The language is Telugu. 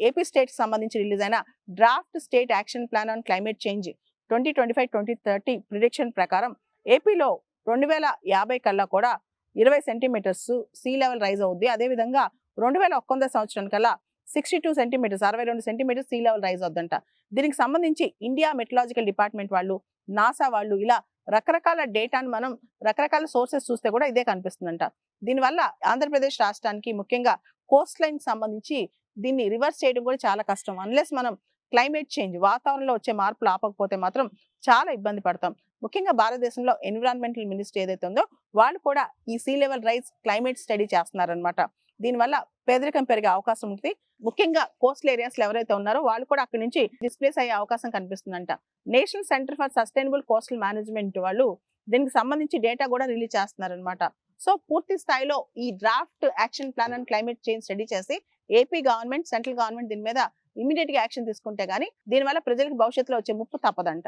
ఏపీ స్టేట్ సంబంధించి రిలీజ్ అయిన draft state action plan on climate change 2025-2030 prediction ప్రకారం ఏపీలో 2050 కల్లా కూడా 20 సెంటీమీటర్స్ సీ లెవెల్ రైజ్ అవుద్ది. అదేవిధంగా 2100 సంవత్సరం కల్లా 62 centimetres 62 centimetres sea level rise అవుద్దంట. దీనికి సంబంధించి ఇండియా మెట్రలాజికల్ డిపార్ట్మెంట్ వాళ్ళు, నాసా వాళ్ళు ఇలా రకరకాల డేటాను మనం రకరకాల సోర్సెస్ చూస్తే కూడా ఇదే కనిపిస్తుందంట. దీనివల్ల ఆంధ్రప్రదేశ్ రాష్ట్రానికి ముఖ్యంగా కోస్ట్ లైన్ సంబంధించి దీన్ని రివర్స్ చేయడం కూడా చాలా కష్టం. అన్లెస్ మనం క్లైమేట్ చేంజ్ వాతావరణంలో వచ్చే మార్పులు ఆపకపోతే మాత్రం చాలా ఇబ్బంది పడతాం. ముఖ్యంగా భారతదేశంలో ఎన్విరాన్మెంటల్ మినిస్ట్రీ ఏదైతే ఉందో వాళ్ళు కూడా ఈ sea level rise climate study చేస్తున్నారనమాట. దీనివల్ల పేదరికం పెరిగే అవకాశం ఉంది. ముఖ్యంగా కోస్టల్ ఏరియాస్ లో ఎవరైతే ఉన్నారో వాళ్ళు కూడా అక్కడి నుంచి డిస్ప్లేస్ అయ్యే అవకాశం కనిపిస్తుందంట. National centre for sustainable coastal management వాళ్ళు దీనికి సంబంధించి డేటా కూడా రిలీజ్ చేస్తున్నారనమాట. సో పూర్తి స్థాయిలో ఈ draft action plan and climate change study చేసి ఏపీ గవర్నమెంట్, సెంట్రల్ గవర్నమెంట్ దీని మీద ఇమీడియట్ గా యాక్షన్ తీసుకుంటే గానీ దీనివల్ల ప్రజలకు భవిష్యత్తులో వచ్చే ముప్పు తప్పదంట.